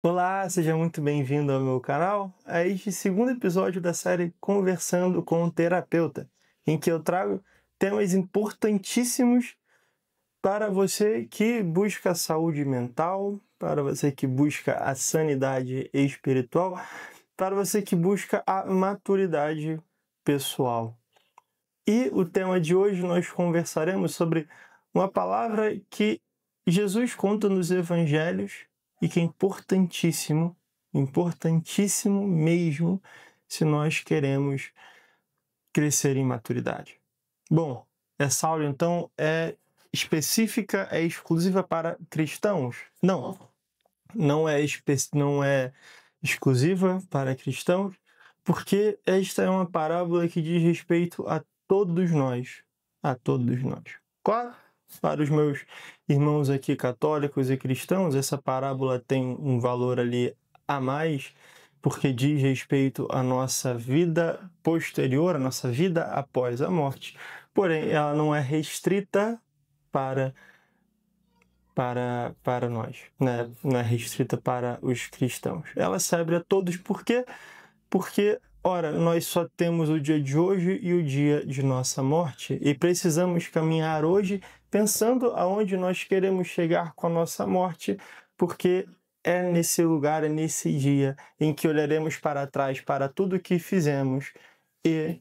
Olá, seja muito bem-vindo ao meu canal, a este segundo episódio da série Conversando com o Terapeuta, em que eu trago temas importantíssimos para você que busca a saúde mental, para você que busca a sanidade espiritual, para você que busca a maturidade pessoal. E o tema de hoje nós conversaremos sobre uma palavra que Jesus conta nos evangelhos e que é importantíssimo, importantíssimo mesmo, se nós queremos crescer em maturidade. Bom, essa aula então é específica, é exclusiva para cristãos? Não é exclusiva para cristãos, porque esta é uma parábola que diz respeito a todos nós, Claro, para os meus irmãos aqui católicos e cristãos, essa parábola tem um valor ali a mais, porque diz respeito à nossa vida posterior, à nossa vida após a morte. Porém, ela não é restrita para nós, né? Não é restrita para os cristãos. Ela serve a todos, por quê? Porque, ora, nós só temos o dia de hoje e o dia de nossa morte, e precisamos caminhar hoje pensando aonde nós queremos chegar com a nossa morte, porque é nesse lugar, é nesse dia em que olharemos para trás para tudo o que fizemos e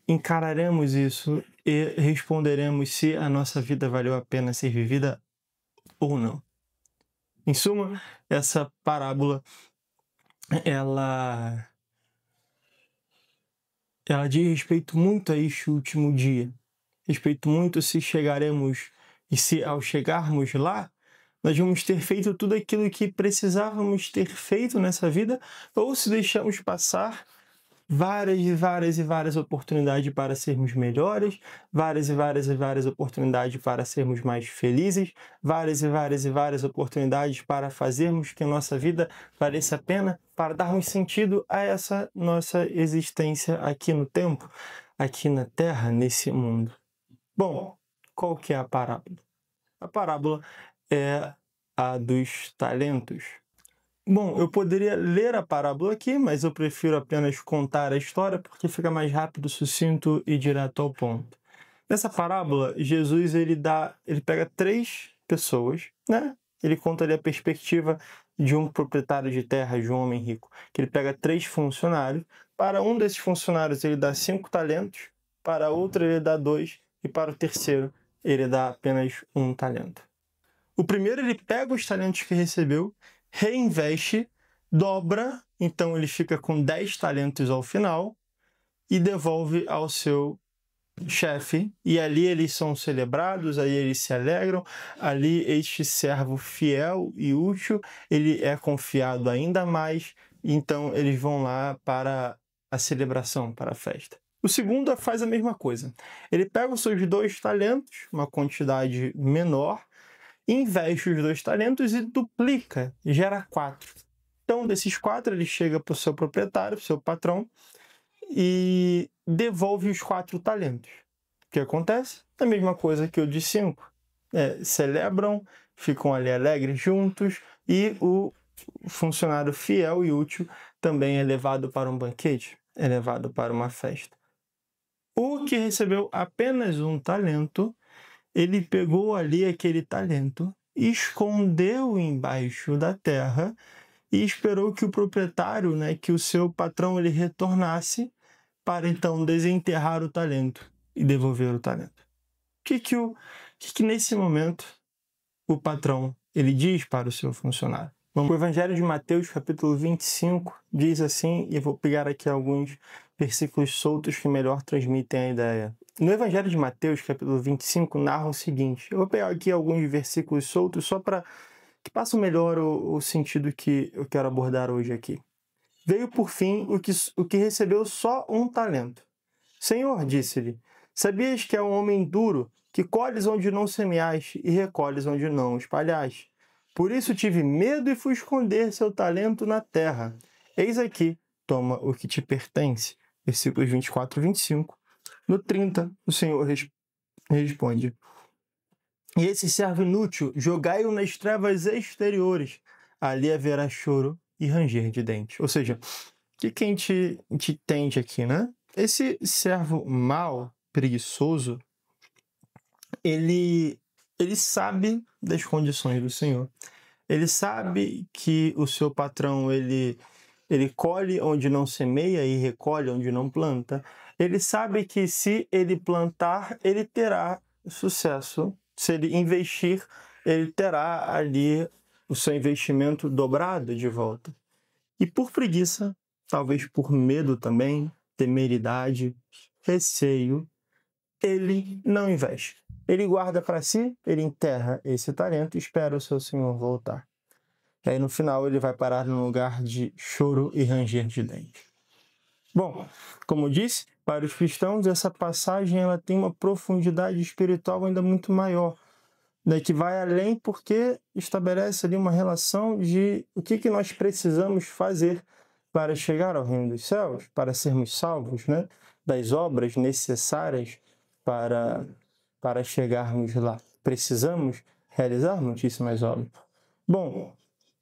encararemos isso e responderemos se a nossa vida valeu a pena ser vivida ou não. Em suma, essa parábola ela diz respeito muito a este último dia. Respeito muito se chegaremos e se ao chegarmos lá, nós vamos ter feito tudo aquilo que precisávamos ter feito nessa vida, ou se deixamos passar várias oportunidades para sermos melhores, várias oportunidades para sermos mais felizes, várias oportunidades para fazermos que a nossa vida valesse a pena, para darmos sentido a essa nossa existência aqui no tempo, aqui na Terra, nesse mundo. Bom, qual que é a parábola? A parábola é a dos talentos. Bom, eu poderia ler a parábola aqui, mas eu prefiro apenas contar a história porque fica mais rápido, sucinto e direto ao ponto. Nessa parábola, Jesus ele pega três pessoas, né? Ele conta ali a perspectiva de um proprietário de terra, de um homem rico, que ele pega três funcionários. Para um desses funcionários ele dá 5 talentos, para outro ele dá 2 e para o terceiro ele dá apenas 1 talento. O primeiro ele pega os talentos que recebeu, reinveste, dobra, então ele fica com 10 talentos ao final e devolve ao seu chefe, e ali eles são celebrados, aí eles se alegram, ali este servo fiel e útil, ele é confiado ainda mais, então eles vão lá para a celebração, para a festa. O segundo faz a mesma coisa, ele pega os seus 2 talentos, uma quantidade menor, investe os 2 talentos e duplica, gera 4. Então, desses 4, ele chega para o seu proprietário, para o seu patrão, e devolve os 4 talentos. O que acontece? A mesma coisa que o de 5. Celebram, ficam ali alegres juntos, e o funcionário fiel e útil também é levado para um banquete, é levado para uma festa. O que recebeu apenas 1 talento, ele pegou ali aquele talento, escondeu embaixo da terra e esperou que o proprietário, que o seu patrão ele retornasse para então desenterrar o talento e devolver o talento. O que nesse momento o patrão ele diz para o seu funcionário? O Evangelho de Mateus, capítulo 25, diz assim, e eu vou pegar aqui alguns versículos soltos que melhor transmitem a ideia. No Evangelho de Mateus, capítulo 25, narra o seguinte, eu vou pegar aqui alguns versículos soltos só para que passem melhor o sentido que eu quero abordar hoje aqui. Veio por fim o que recebeu só 1 talento. Senhor, disse-lhe, sabias que é um homem duro, que colhes onde não semeaste e recolhes onde não espalhaste? Por isso tive medo e fui esconder seu talento na terra. Eis aqui, toma o que te pertence. Versículos 24 e 25. No 30, o Senhor responde, e esse servo inútil, jogai-o nas trevas exteriores. ali haverá choro e ranger de dentes. Ou seja, o que a gente entende aqui, né? Esse servo mau, preguiçoso, ele sabe das condições do Senhor. Ele sabe que o seu patrão, ele colhe onde não semeia e recolhe onde não planta. Ele sabe que se ele plantar, ele terá sucesso. Se ele investir, ele terá ali o seu investimento dobrado de volta. E por preguiça, talvez por medo também, temeridade, receio, ele não investe. Ele guarda para si, ele enterra esse talento e espera o seu senhor voltar. E aí no final ele vai parar num lugar de choro e ranger de dentes. Bom, como eu disse, para os cristãos essa passagem ela tem uma profundidade espiritual ainda muito maior, né, que vai além porque estabelece ali uma relação de o que nós precisamos fazer para chegar ao reino dos céus, para sermos salvos, né, das obras necessárias para chegarmos lá. Precisamos realizar muitíssimas obras. Bom,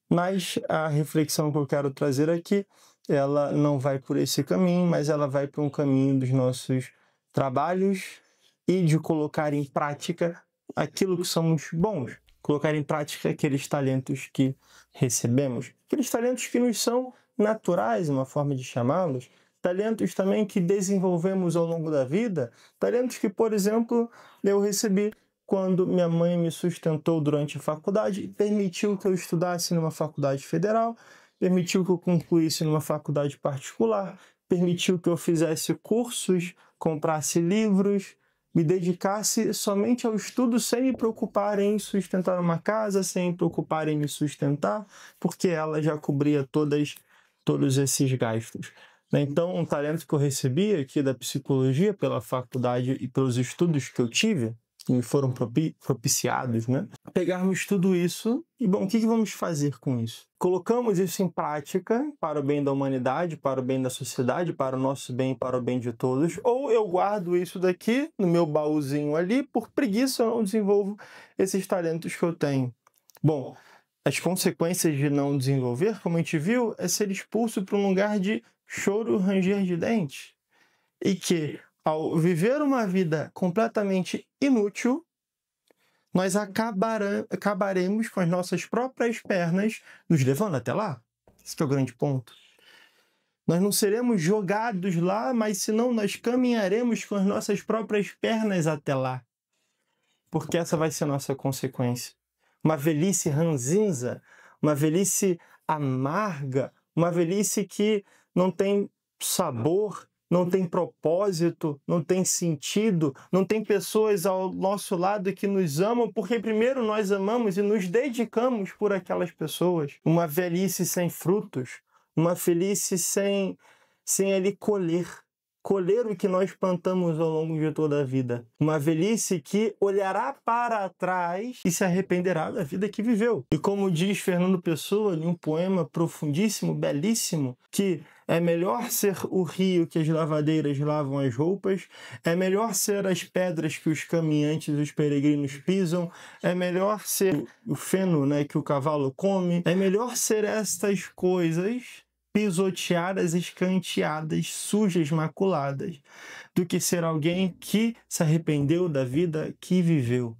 mas a reflexão que eu quero trazer aqui, ela não vai por esse caminho, mas ela vai para um caminho dos nossos trabalhos e de colocar em prática aquilo que somos bons, colocar em prática aqueles talentos que recebemos, aqueles talentos que nos são naturais, uma forma de chamá-los, talentos também que desenvolvemos ao longo da vida, talentos que, por exemplo, eu recebi quando minha mãe me sustentou durante a faculdade e permitiu que eu estudasse numa faculdade federal, permitiu que eu concluísse numa faculdade particular, permitiu que eu fizesse cursos, comprasse livros, me dedicasse somente ao estudo sem me preocupar em sustentar uma casa, sem me preocupar em me sustentar, porque ela já cobria todos esses gastos. Então, um talento que eu recebi aqui da psicologia pela faculdade e pelos estudos que eu tive, que me foram propiciados, né? Pegarmos tudo isso e, bom, o que vamos fazer com isso? Colocamos isso em prática para o bem da humanidade, para o bem da sociedade, para o nosso bem e para o bem de todos, ou eu guardo isso daqui no meu baúzinho ali, por preguiça eu não desenvolvo esses talentos que eu tenho. Bom, as consequências de não desenvolver, como a gente viu, é ser expulso para um lugar de choro, ranger de dentes. E que, ao viver uma vida completamente inútil, nós acabaremos com as nossas próprias pernas nos levando até lá. Esse é o grande ponto. Nós não seremos jogados lá, mas senão nós caminharemos com as nossas próprias pernas até lá. Porque essa vai ser a nossa consequência. Uma velhice ranzinza, uma velhice amarga, uma velhice que não tem sabor, não tem propósito, não tem sentido, não tem pessoas ao nosso lado que nos amam, porque primeiro nós amamos e nos dedicamos por aquelas pessoas. Uma velhice sem frutos, uma velhice sem ele colher o que nós plantamos ao longo de toda a vida. Uma velhice que olhará para trás e se arrependerá da vida que viveu. E como diz Fernando Pessoa, em um poema profundíssimo, belíssimo, que é melhor ser o rio que as lavadeiras lavam as roupas, é melhor ser as pedras que os caminhantes e os peregrinos pisam, é melhor ser o feno, né, que o cavalo come, é melhor ser estas coisas pisoteadas, escanteadas, sujas, maculadas, do que ser alguém que se arrependeu da vida que viveu.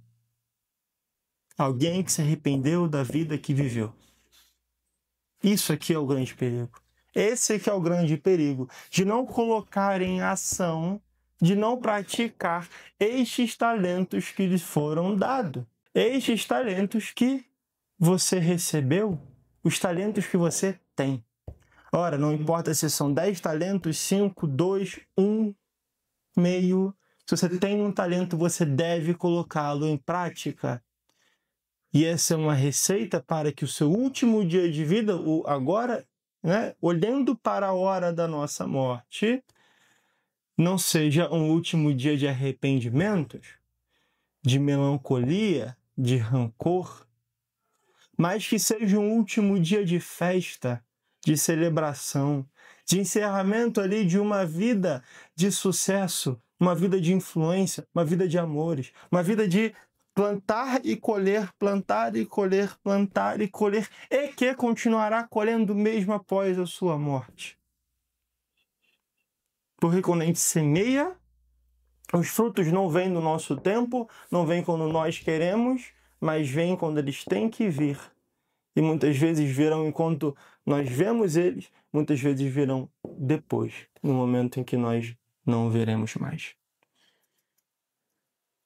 Alguém que se arrependeu da vida que viveu. Isso aqui é o grande perigo. Esse aqui é o grande perigo, de não colocar em ação, de não praticar estes talentos que lhes foram dados. Estes talentos que você recebeu, os talentos que você tem. Ora, não importa se são 10 talentos, 5, 2, 1, meio. Se você tem um talento, você deve colocá-lo em prática. E essa é uma receita para que o seu último dia de vida, agora, né, olhando para a hora da nossa morte, não seja um último dia de arrependimentos, de melancolia, de rancor, mas que seja um último dia de festa, de celebração, de encerramento ali de uma vida de sucesso, uma vida de influência, uma vida de amores, uma vida de plantar e colher, plantar e colher, plantar e colher, e que continuará colhendo mesmo após a sua morte. Porque quando a gente semeia, os frutos não vêm no nosso tempo, não vêm quando nós queremos, mas vêm quando eles têm que vir. E muitas vezes virão enquanto nós vemos eles, muitas vezes virão depois, no momento em que nós não veremos mais.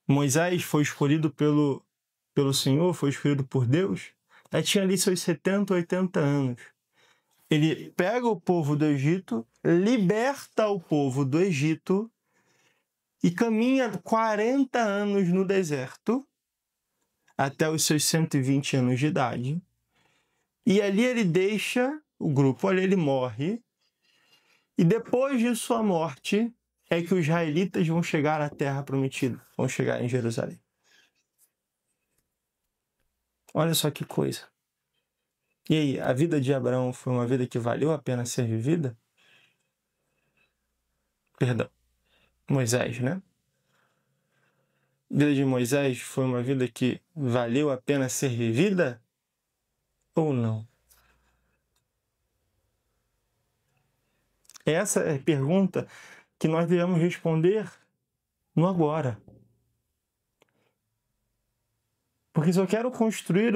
Moisés foi escolhido pelo Senhor, foi escolhido por Deus, tinha ali seus 70, 80 anos. Ele pega o povo do Egito, liberta o povo do Egito e caminha 40 anos no deserto, até os seus 120 anos de idade. E ali ele deixa o grupo, ali ele morre. E depois de sua morte, é que os israelitas vão chegar à terra prometida, vão chegar em Jerusalém. Olha só que coisa. E aí, a vida de Abraão foi uma vida que valeu a pena ser vivida? Perdão, Moisés, né? A vida de Moisés foi uma vida que valeu a pena ser vivida ou não? Essa é a pergunta que nós devemos responder no agora. Porque se eu quero construir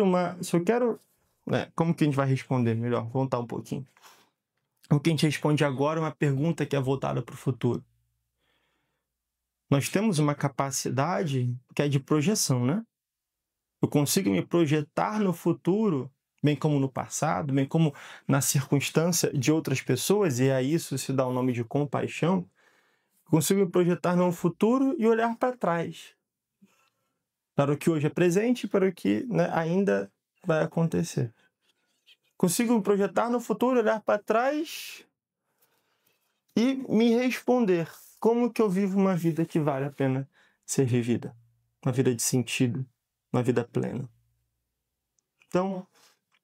como que a gente vai responder melhor? Vou voltar um pouquinho. O que a gente responde agora é uma pergunta que é voltada para o futuro. Nós temos uma capacidade que é de projeção, né? Eu consigo me projetar no futuro, bem como no passado, bem como na circunstância de outras pessoas, e a isso se dá o nome de compaixão. Eu consigo me projetar no futuro e olhar para trás, para o que hoje é presente e para o que ainda vai acontecer. Consigo me projetar no futuro, olhar para trás e me responder como que eu vivo uma vida que vale a pena ser vivida, uma vida de sentido, uma vida plena. Então,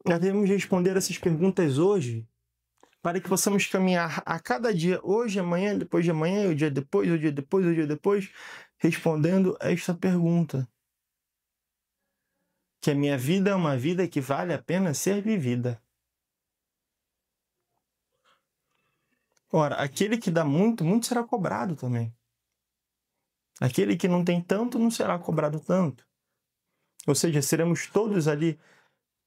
nós devemos responder essas perguntas hoje para que possamos caminhar a cada dia, hoje, amanhã, depois de amanhã, o dia depois, o dia depois, o dia depois, respondendo a esta pergunta. Que a minha vida é uma vida que vale a pena ser vivida. Ora, aquele que dá muito, muito será cobrado também. Aquele que não tem tanto, não será cobrado tanto. Ou seja, seremos todos ali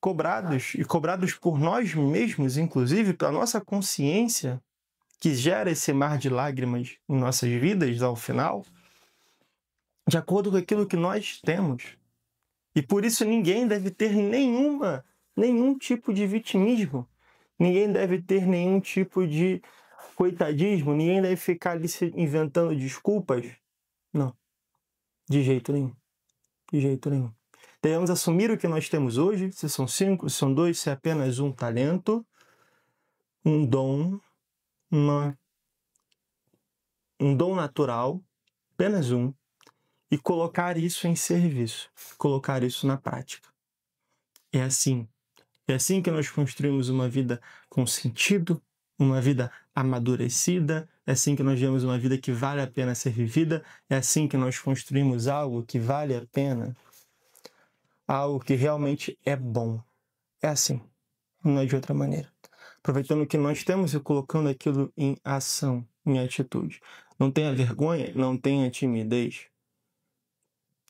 cobrados, e cobrados por nós mesmos, inclusive pela nossa consciência, que gera esse mar de lágrimas em nossas vidas ao final, de acordo com aquilo que nós temos. E por isso ninguém deve ter nenhum tipo de vitimismo, ninguém deve ter nenhum tipo de coitadismo, ninguém deve ficar ali se inventando desculpas. Não, de jeito nenhum, de jeito nenhum. Devemos assumir o que nós temos hoje, se são 5, se são 2, se é apenas um talento, um dom, um dom natural, apenas um, e colocar isso em serviço, colocar isso na prática. É assim que nós construímos uma vida com sentido, uma vida amadurecida, é assim que nós vemos uma vida que vale a pena ser vivida, é assim que nós construímos algo que vale a pena, algo que realmente é bom. É assim, não é de outra maneira. Aproveitando o que nós temos e colocando aquilo em ação, em atitude. Não tenha vergonha, não tenha timidez.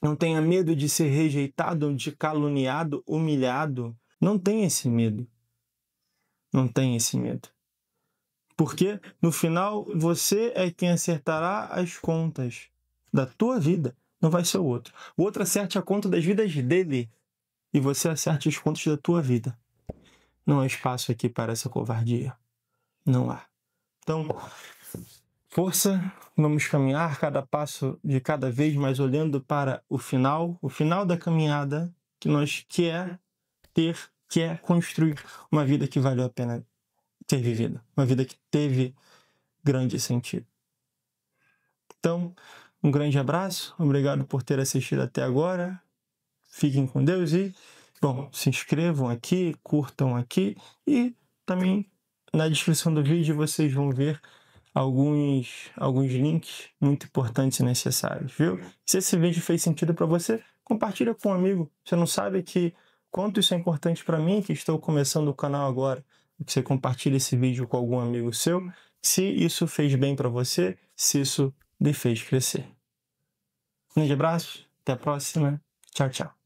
Não tenha medo de ser rejeitado, de caluniado, humilhado. Não tenha esse medo. Não tenha esse medo. Porque, no final, você é quem acertará as contas da tua vida. Não vai ser o outro. O outro acerte a conta das vidas dele. E você acerte as contas da tua vida. Não há espaço aqui para essa covardia. Não há. Então, força, vamos caminhar cada passo de cada vez mais olhando para o final da caminhada que nós quer construir uma vida que valeu a pena ter vivido, uma vida que teve grande sentido. Então, um grande abraço, obrigado por ter assistido até agora, fiquem com Deus e, se inscrevam aqui, curtam aqui e também na descrição do vídeo vocês vão ver alguns links muito importantes e necessários, viu? Se esse vídeo fez sentido para você, compartilha com um amigo. Você não sabe quanto isso é importante para mim, que estou começando o canal agora, que você compartilhe esse vídeo com algum amigo seu, se isso fez bem para você, se isso lhe fez crescer. Um grande abraço, até a próxima. Tchau, tchau.